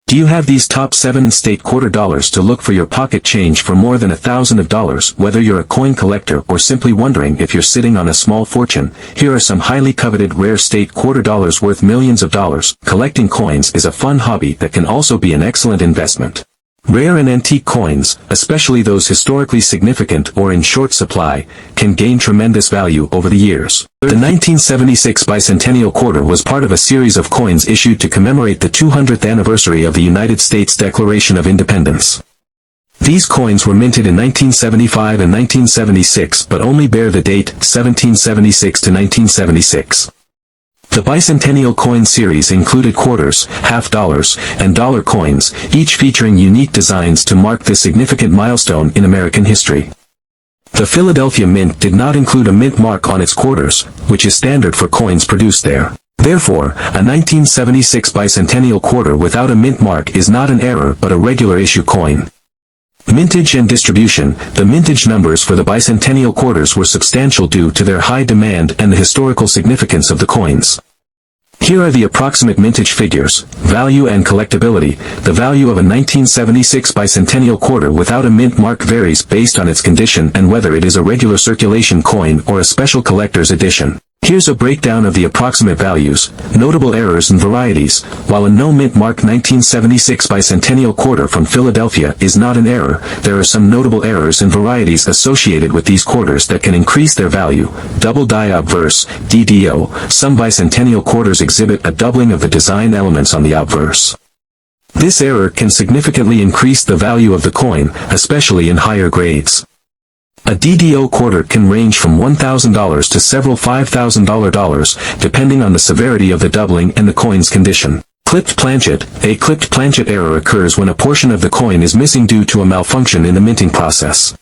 Do you have these top 7 state quarter dollars to look for your pocket change for more than $1,000? Whether you're a coin collector or simply wondering if you're sitting on a small fortune, here are some highly coveted rare state quarter dollars worth millions of dollars. Collecting coins is a fun hobby that can also be an excellent investment. Rare and antique coins, especially those historically significant or in short supply, can gain tremendous value over the years. The 1976 bicentennial quarter was part of a series of coins issued to commemorate the 200th anniversary of the United States Declaration of Independence. These coins were minted in 1975 and 1976 but only bear the date 1776 to 1976. The bicentennial coin series included quarters, half dollars, and dollar coins, each featuring unique designs to mark this significant milestone in American history. The Philadelphia Mint did not include a mint mark on its quarters, which is standard for coins produced there. Therefore, a 1976 bicentennial quarter without a mint mark is not an error but a regular issue coin. Mintage and distribution. The mintage numbers for the bicentennial quarters were substantial due to their high demand and the historical significance of the coins. Here are the approximate mintage figures. Value and collectability. The value of a 1976 bicentennial quarter without a mint mark varies based on its condition and whether it is a regular circulation coin or a special collector's edition. Here's a breakdown of the approximate values. Notable errors and varieties. While a no mint mark 1976 bicentennial quarter from Philadelphia is not an error, there are some notable errors and varieties associated with these quarters that can increase their value. Double die obverse, DDO. Some bicentennial quarters exhibit a doubling of the design elements on the obverse. This error can significantly increase the value of the coin, especially in higher grades. A DDO quarter can range from $1,000 to several $5,000 dollars, depending on the severity of the doubling and the coin's condition. Clipped planchet. A clipped planchet error occurs when a portion of the coin is missing due to a malfunction in the minting process.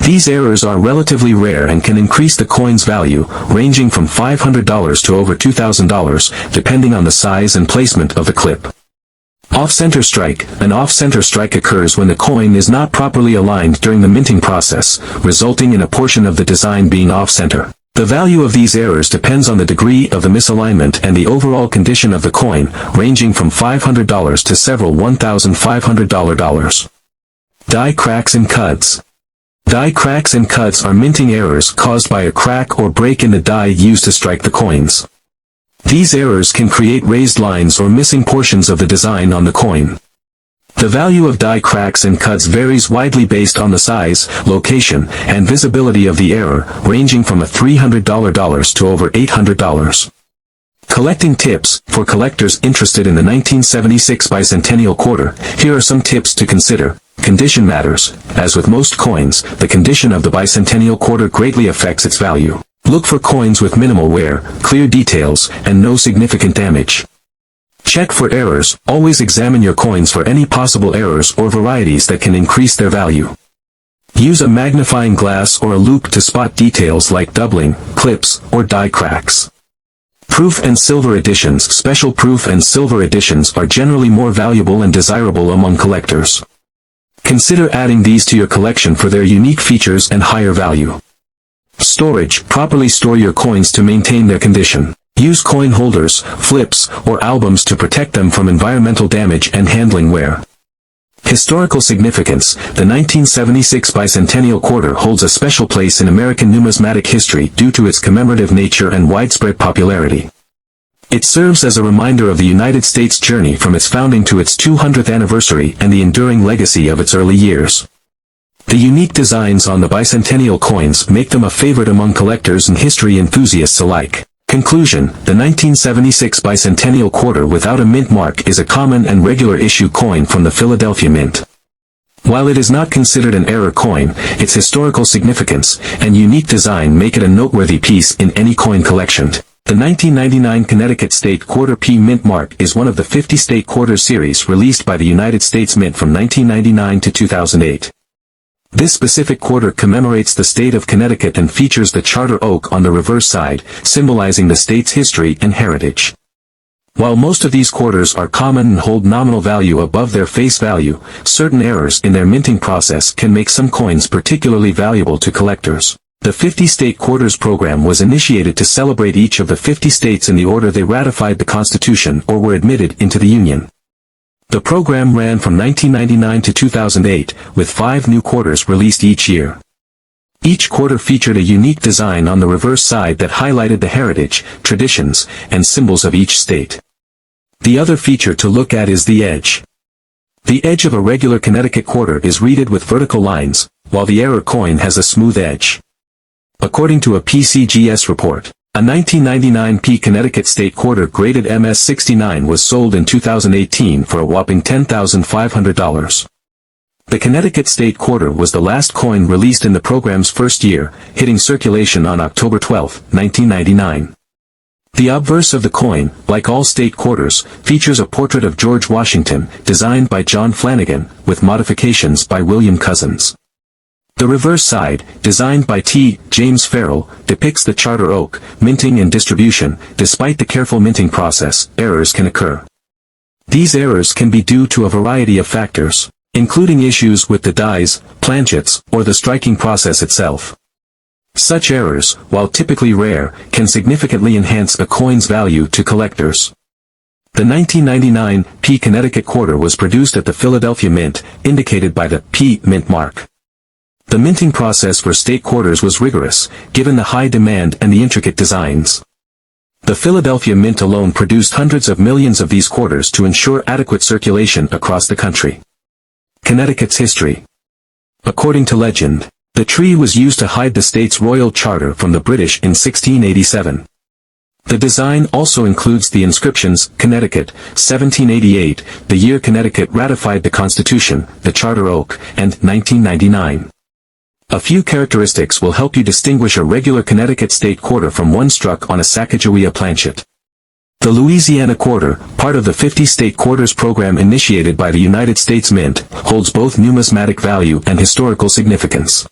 These errors are relatively rare and can increase the coin's value, ranging from $500 to over $2,000, depending on the size and placement of the clip. Off-center strike. An off-center strike occurs when the coin is not properly aligned during the minting process, resulting in a portion of the design being off-center. The value of these errors depends on the degree of the misalignment and the overall condition of the coin, ranging from $500 to several $1,500 dollars. Die cracks and cuts. Die cracks and cuts are minting errors caused by a crack or break in the die used to strike the coins. These errors can create raised lines or missing portions of the design on the coin. The value of die cracks and cuts varies widely based on the size, location, and visibility of the error, ranging from $300 to over $800. Collecting tips. For collectors interested in the 1976 bicentennial quarter, here are some tips to consider. Condition matters. As with most coins, the condition of the bicentennial quarter greatly affects its value. Look for coins with minimal wear, clear details, and no significant damage. Check for errors. Always examine your coins for any possible errors or varieties that can increase their value. Use a magnifying glass or a loupe to spot details like doubling, clips, or die cracks. Proof and silver editions. Special proof and silver editions are generally more valuable and desirable among collectors. Consider adding these to your collection for their unique features and higher value. Storage. Properly store your coins to maintain their condition. Use coin holders, flips, or albums to protect them from environmental damage and handling wear. Historical significance. The 1976 bicentennial quarter holds a special place in American numismatic history due to its commemorative nature and widespread popularity. It serves as a reminder of the United States' journey from its founding to its 200th anniversary and the enduring legacy of its early years. The unique designs on the bicentennial coins make them a favorite among collectors and history enthusiasts alike. Conclusion. The 1976 bicentennial quarter without a mint mark is a common and regular issue coin from the Philadelphia Mint. While it is not considered an error coin, its historical significance and unique design make it a noteworthy piece in any coin collection. The 1999 Connecticut State Quarter P Mint Mark is one of the 50 State Quarter series released by the United States Mint from 1999 to 2008. This specific quarter commemorates the state of Connecticut and features the charter oak on the reverse side, symbolizing the state's history and heritage. While most of these quarters are common and hold nominal value above their face value, certain errors in their minting process can make some coins particularly valuable to collectors. The 50 State Quarters program was initiated to celebrate each of the 50 states in the order they ratified the Constitution or were admitted into the Union. The program ran from 1999 to 2008, with 5 new quarters released each year. Each quarter featured a unique design on the reverse side that highlighted the heritage, traditions, and symbols of each state. The other feature to look at is the edge. The edge of a regular Connecticut quarter is reeded with vertical lines, while the error coin has a smooth edge. According to a PCGS report, a 1999 P Connecticut State Quarter graded MS-69 was sold in 2018 for a whopping $10,500. The Connecticut State Quarter was the last coin released in the program's first year, hitting circulation on October 12, 1999. The obverse of the coin, like all state quarters, features a portrait of George Washington, designed by John Flanagan, with modifications by William Cousins. The reverse side, designed by T. James Farrell, depicts the charter oak. Minting and distribution. Despite the careful minting process, errors can occur. These errors can be due to a variety of factors, including issues with the dies, planchets, or the striking process itself. Such errors, while typically rare, can significantly enhance a coin's value to collectors. The 1999 P Connecticut Quarter was produced at the Philadelphia Mint, indicated by the P Mint mark. The minting process for state quarters was rigorous, given the high demand and the intricate designs. The Philadelphia Mint alone produced hundreds of millions of these quarters to ensure adequate circulation across the country. Connecticut's history. According to legend, the tree was used to hide the state's royal charter from the British in 1687. The design also includes the inscriptions, Connecticut, 1788, the year Connecticut ratified the Constitution, the charter oak, and 1999. A few characteristics will help you distinguish a regular Connecticut state quarter from one struck on a Sacagawea planchet. The Louisiana Quarter, part of the 50 state quarters program initiated by the United States Mint, holds both numismatic value and historical significance.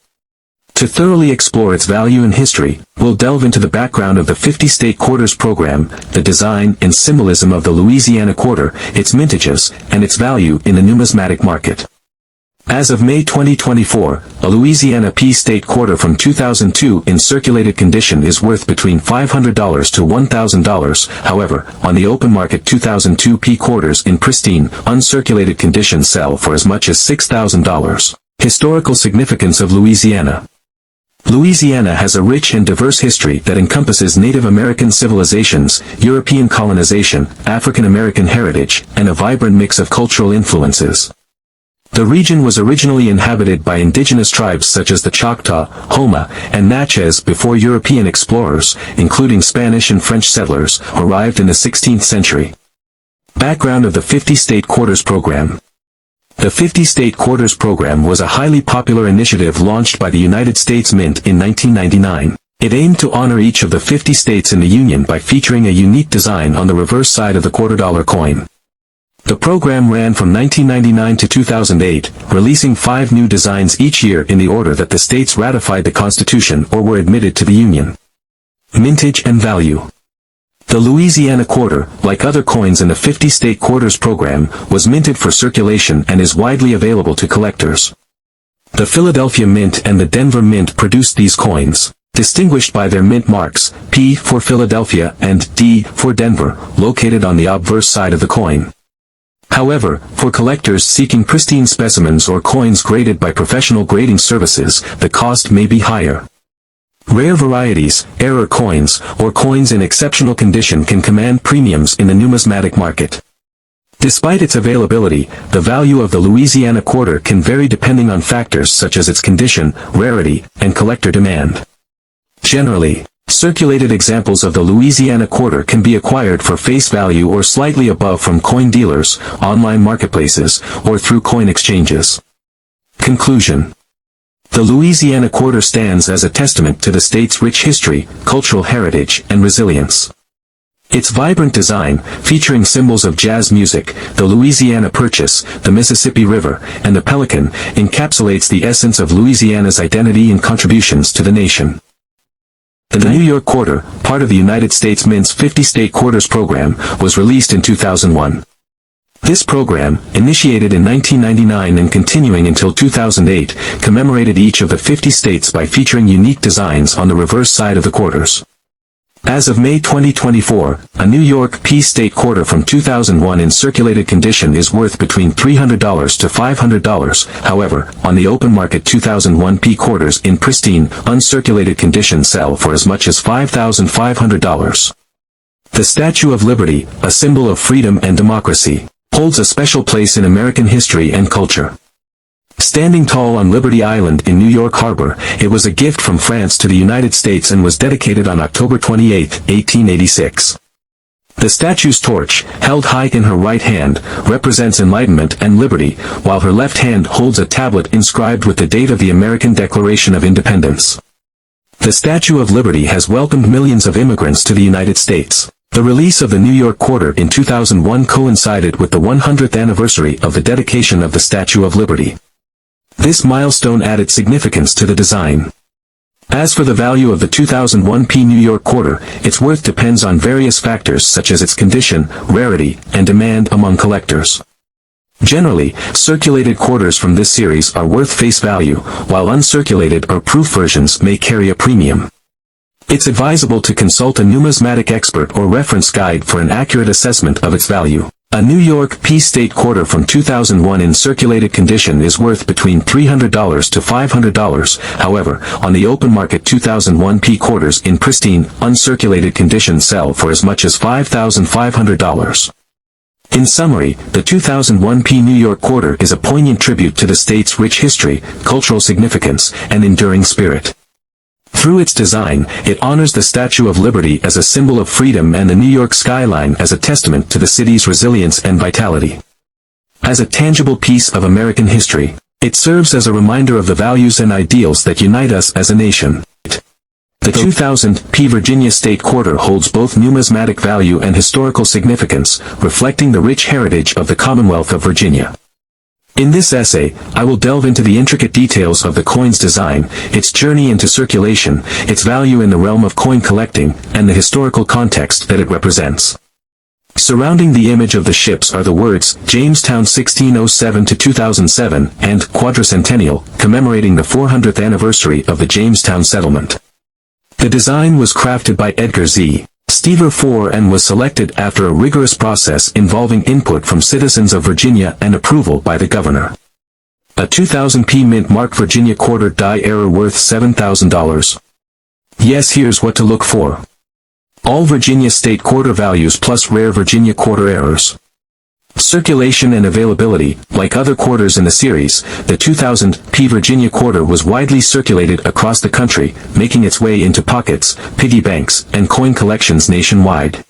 To thoroughly explore its value and history, we'll delve into the background of the 50 state quarters program, the design and symbolism of the Louisiana Quarter, its mintages, and its value in the numismatic market. As of May 2024, a Louisiana P State Quarter from 2002 in circulated condition is worth between $500 to $1,000, however, on the open market 2002 P quarters in pristine, uncirculated condition sell for as much as $6,000. Historical significance of Louisiana. Louisiana has a rich and diverse history that encompasses Native American civilizations, European colonization, African American heritage, and a vibrant mix of cultural influences. The region was originally inhabited by indigenous tribes such as the Choctaw, Homa, and Natchez before European explorers, including Spanish and French settlers, arrived in the 16th century. Background of the 50 State Quarters Program. The 50 State Quarters Program was a highly popular initiative launched by the United States Mint in 1999. It aimed to honor each of the 50 states in the Union by featuring a unique design on the reverse side of the $quarter coin. The program ran from 1999 to 2008, releasing 5 new designs each year in the order that the states ratified the Constitution or were admitted to the Union. Mintage and value. The Louisiana Quarter, like other coins in the 50 State Quarters program, was minted for circulation and is widely available to collectors. The Philadelphia Mint and the Denver Mint produced these coins, distinguished by their mint marks, P for Philadelphia and D for Denver, located on the obverse side of the coin. However, for collectors seeking pristine specimens or coins graded by professional grading services, the cost may be higher. Rare varieties, error coins, or coins in exceptional condition can command premiums in the numismatic market. Despite its availability, the value of the Louisiana Quarter can vary depending on factors such as its condition, rarity, and collector demand. Generally, circulated examples of the Louisiana Quarter can be acquired for face value or slightly above from coin dealers, online marketplaces, or through coin exchanges. Conclusion. The Louisiana Quarter stands as a testament to the state's rich history, cultural heritage, and resilience. Its vibrant design, featuring symbols of jazz music, the Louisiana Purchase, the Mississippi River, and the Pelican, encapsulates the essence of Louisiana's identity and contributions to the nation. The New York Quarter, part of the United States Mint's 50 State Quarters program, was released in 2001. This program, initiated in 1999 and continuing until 2008, commemorated each of the 50 states by featuring unique designs on the reverse side of the quarters. As of May 2024, a New York P state quarter from 2001 in circulated condition is worth between $300 to $500. However, on the open market 2001 P quarters in pristine, uncirculated condition sell for as much as $5,500. The Statue of Liberty, a symbol of freedom and democracy, holds a special place in American history and culture. Standing tall on Liberty Island in New York Harbor, it was a gift from France to the United States and was dedicated on October 28, 1886. The statue's torch, held high in her right hand, represents enlightenment and liberty, while her left hand holds a tablet inscribed with the date of the American Declaration of Independence. The Statue of Liberty has welcomed millions of immigrants to the United States. The release of the New York Quarter in 2001 coincided with the 100th anniversary of the dedication of the Statue of Liberty. This milestone added significance to the design. As for the value of the 2001 P New York Quarter, its worth depends on various factors such as its condition, rarity, and demand among collectors. Generally, circulated quarters from this series are worth face value, while uncirculated or proof versions may carry a premium. It's advisable to consult a numismatic expert or reference guide for an accurate assessment of its value. A New York P state quarter from 2001 in circulated condition is worth between $300 to $500. However, on the open market 2001 P quarters in pristine, uncirculated condition sell for as much as $5,500. In summary, the 2001 P New York Quarter is a poignant tribute to the state's rich history, cultural significance, and enduring spirit. Through its design, it honors the Statue of Liberty as a symbol of freedom and the New York skyline as a testament to the city's resilience and vitality. As a tangible piece of American history, it serves as a reminder of the values and ideals that unite us as a nation. The 2000 P Virginia State Quarter holds both numismatic value and historical significance, reflecting the rich heritage of the Commonwealth of Virginia. In this essay, I will delve into the intricate details of the coin's design, its journey into circulation, its value in the realm of coin collecting, and the historical context that it represents. Surrounding the image of the ships are the words, Jamestown 1607 to 2007, and Quadricentennial, commemorating the 400th anniversary of the Jamestown settlement. The design was crafted by Edgar Z. Stever IV and was selected after a rigorous process involving input from citizens of Virginia and approval by the governor. A 2000 P Mint Mark Virginia Quarter die error worth $7,000. Yes, here's what to look for. All Virginia State Quarter values plus rare Virginia Quarter errors. Circulation and availability. Like other quarters in the series, the 2000 P Virginia Quarter was widely circulated across the country, making its way into pockets, piggy banks, and coin collections nationwide.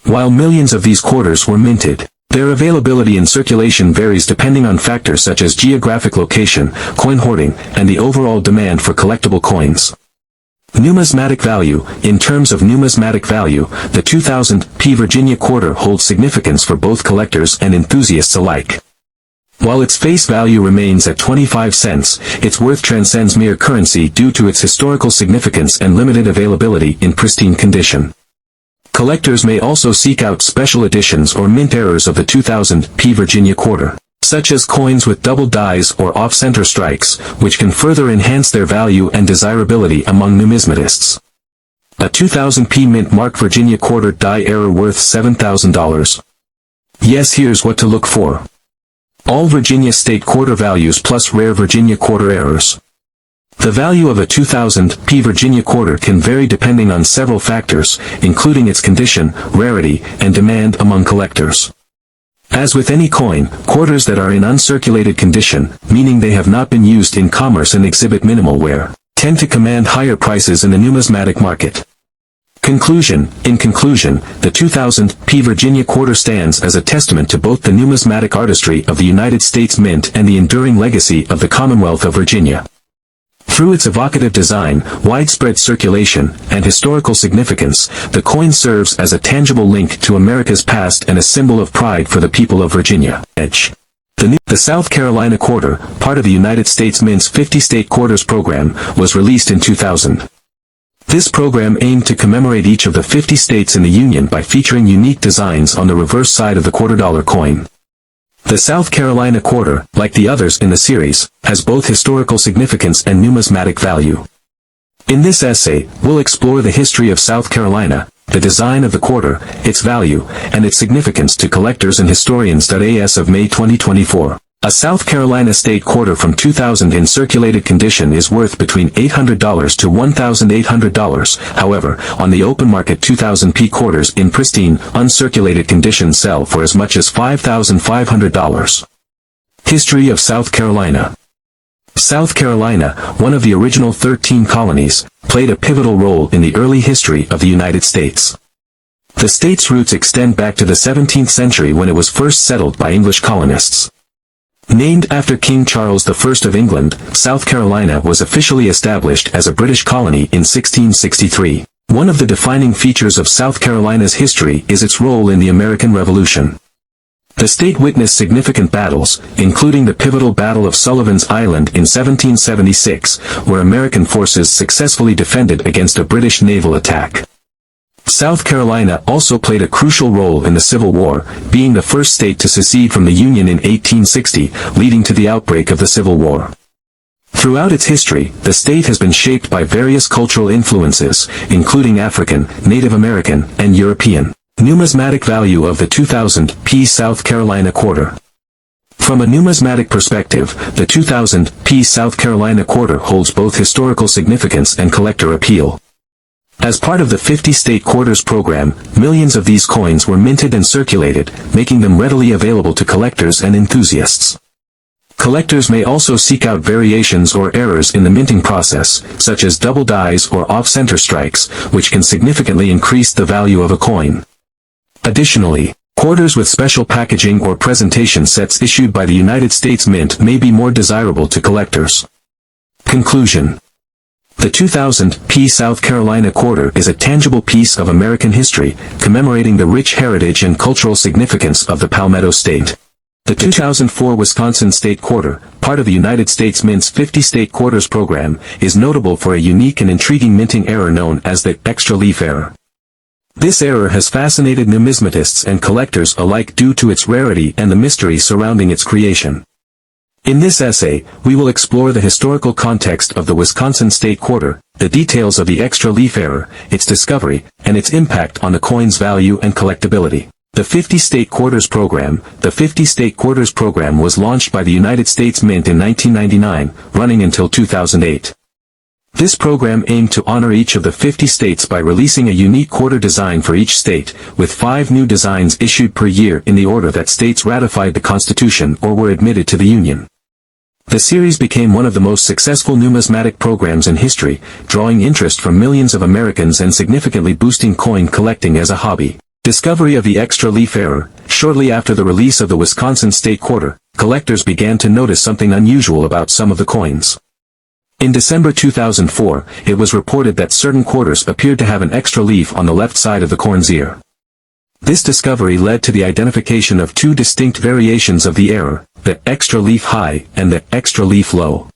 While millions of these quarters were minted, their availability and circulation varies depending on factors such as geographic location, coin hoarding, and the overall demand for collectible coins. Numismatic value. In terms of numismatic value, the 2000 P Virginia Quarter holds significance for both collectors and enthusiasts alike. While its face value remains at 25 cents, its worth transcends mere currency due to its historical significance and limited availability in pristine condition. Collectors may also seek out special editions or mint errors of the 2000 P Virginia Quarter, such as coins with double dies or off-center strikes, which can further enhance their value and desirability among numismatists. A 2000 P Mint Mark Virginia Quarter die error worth $7,000. Yes, here's what to look for. All Virginia State Quarter values plus rare Virginia Quarter errors. The value of a 2000 P Virginia Quarter can vary depending on several factors, including its condition, rarity, and demand among collectors. As with any coin, quarters that are in uncirculated condition, meaning they have not been used in commerce and exhibit minimal wear, tend to command higher prices in the numismatic market. Conclusion. In conclusion, the 2000 P Virginia Quarter stands as a testament to both the numismatic artistry of the United States Mint and the enduring legacy of the Commonwealth of Virginia. Through its evocative design, widespread circulation, and historical significance, the coin serves as a tangible link to America's past and a symbol of pride for the people of Virginia. The South Carolina Quarter, part of the United States Mint's 50-state quarters program, was released in 2000. This program aimed to commemorate each of the 50 states in the Union by featuring unique designs on the reverse side of the $quarter coin. The South Carolina Quarter, like the others in the series, has both historical significance and numismatic value. In this essay, we'll explore the history of South Carolina, the design of the quarter, its value, and its significance to collectors and historians. As of May 2024, a South Carolina state quarter from 2000 in circulated condition is worth between $800 to $1,800. However, on the open market 2000 P quarters in pristine, uncirculated condition sell for as much as $5,500. History of South Carolina. South Carolina, one of the original 13 colonies, played a pivotal role in the early history of the United States. The state's roots extend back to the 17th century when it was first settled by English colonists. Named after King Charles I of England, South Carolina was officially established as a British colony in 1663. One of the defining features of South Carolina's history is its role in the American Revolution. The state witnessed significant battles, including the pivotal Battle of Sullivan's Island in 1776, where American forces successfully defended against a British naval attack. South Carolina also played a crucial role in the Civil War, being the first state to secede from the Union in 1860, leading to the outbreak of the Civil War. Throughout its history, the state has been shaped by various cultural influences, including African, Native American, and European. Numismatic value of the 2000 P South Carolina quarter. From a numismatic perspective, the 2000 P South Carolina quarter holds both historical significance and collector appeal. As part of the 50-state quarters program, millions of these coins were minted and circulated, making them readily available to collectors and enthusiasts. Collectors may also seek out variations or errors in the minting process, such as double dies or off-center strikes, which can significantly increase the value of a coin. Additionally, quarters with special packaging or presentation sets issued by the United States Mint may be more desirable to collectors. Conclusion. The 2000 P South Carolina quarter is a tangible piece of American history, commemorating the rich heritage and cultural significance of the Palmetto State. The 2004 Wisconsin State Quarter, part of the United States Mint's 50-state quarters program, is notable for a unique and intriguing minting error known as the extra leaf error. This error has fascinated numismatists and collectors alike due to its rarity and the mystery surrounding its creation. In this essay, we will explore the historical context of the Wisconsin State Quarter, the details of the extra leaf error, its discovery, and its impact on the coin's value and collectability. The 50-State Quarters Program. The 50-State Quarters Program was launched by the United States Mint in 1999, running until 2008. This program aimed to honor each of the 50 states by releasing a unique quarter design for each state, with 5 new designs issued per year in the order that states ratified the Constitution or were admitted to the Union. The series became one of the most successful numismatic programs in history, drawing interest from millions of Americans and significantly boosting coin collecting as a hobby. Discovery of the extra leaf error. Shortly after the release of the Wisconsin State Quarter, collectors began to notice something unusual about some of the coins. In December 2004, it was reported that certain quarters appeared to have an extra leaf on the left side of the coin's ear. This discovery led to the identification of 2 distinct variations of the error, the extra leaf high and the extra leaf low.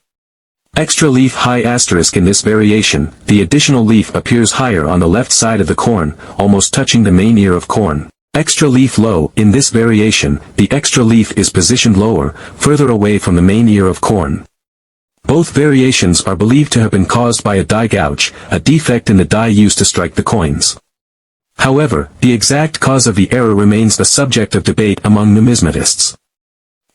Extra leaf high asterisk. In this variation, the additional leaf appears higher on the left side of the corn, almost touching the main ear of corn. Extra leaf low. In this variation, the extra leaf is positioned lower, further away from the main ear of corn. Both variations are believed to have been caused by a die gouge, a defect in the die used to strike the coins. However, the exact cause of the error remains a subject of debate among numismatists.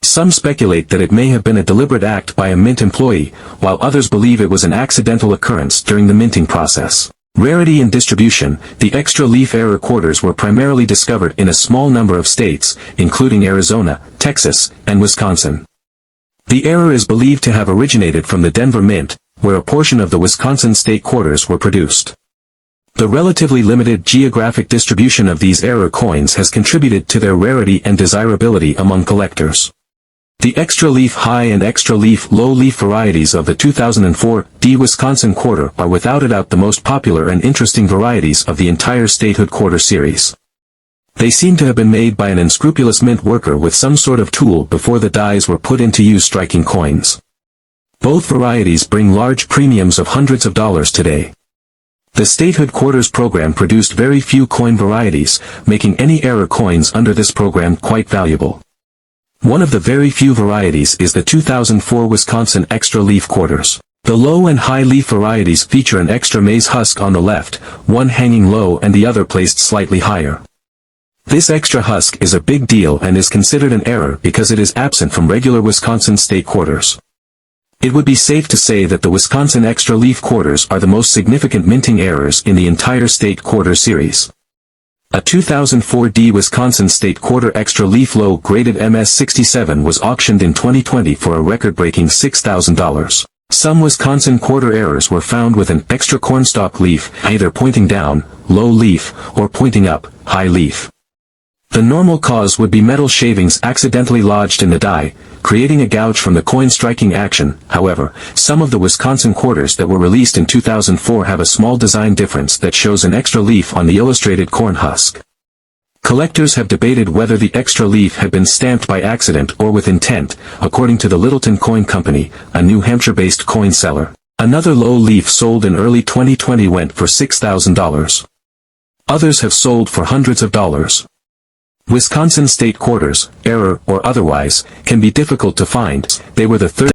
Some speculate that it may have been a deliberate act by a mint employee, while others believe it was an accidental occurrence during the minting process. Rarity and distribution. The extra leaf error quarters were primarily discovered in a small number of states, including Arizona, Texas, and Wisconsin. The error is believed to have originated from the Denver Mint, where a portion of the Wisconsin State Quarters were produced. The relatively limited geographic distribution of these error coins has contributed to their rarity and desirability among collectors. The extra leaf high and extra leaf low leaf varieties of the 2004 D Wisconsin Quarter are without a doubt the most popular and interesting varieties of the entire statehood quarter series. They seem to have been made by an unscrupulous mint worker with some sort of tool before the dies were put into use striking coins. Both varieties bring large premiums of hundreds of dollars today. The statehood quarters program produced very few coin varieties, making any error coins under this program quite valuable. One of the very few varieties is the 2004 Wisconsin extra leaf quarters. The low and high leaf varieties feature an extra maize husk on the left, one hanging low and the other placed slightly higher. This extra husk is a big deal and is considered an error because it is absent from regular Wisconsin state quarters. It would be safe to say that the Wisconsin extra leaf quarters are the most significant minting errors in the entire state quarter series. A 2004 D Wisconsin State Quarter Extra Leaf Low graded MS67 was auctioned in 2020 for a record-breaking $6,000. Some Wisconsin quarter errors were found with an extra cornstalk leaf, either pointing down, low leaf, or pointing up, high leaf. The normal cause would be metal shavings accidentally lodged in the die, creating a gouge from the coin striking action. However, some of the Wisconsin quarters that were released in 2004 have a small design difference that shows an extra leaf on the illustrated corn husk. Collectors have debated whether the extra leaf had been stamped by accident or with intent, according to the Littleton Coin Company, a New Hampshire-based coin seller. Another low leaf sold in early 2020 went for $6,000. Others have sold for hundreds of dollars. Wisconsin state quarters, error or otherwise, can be difficult to find. They were the third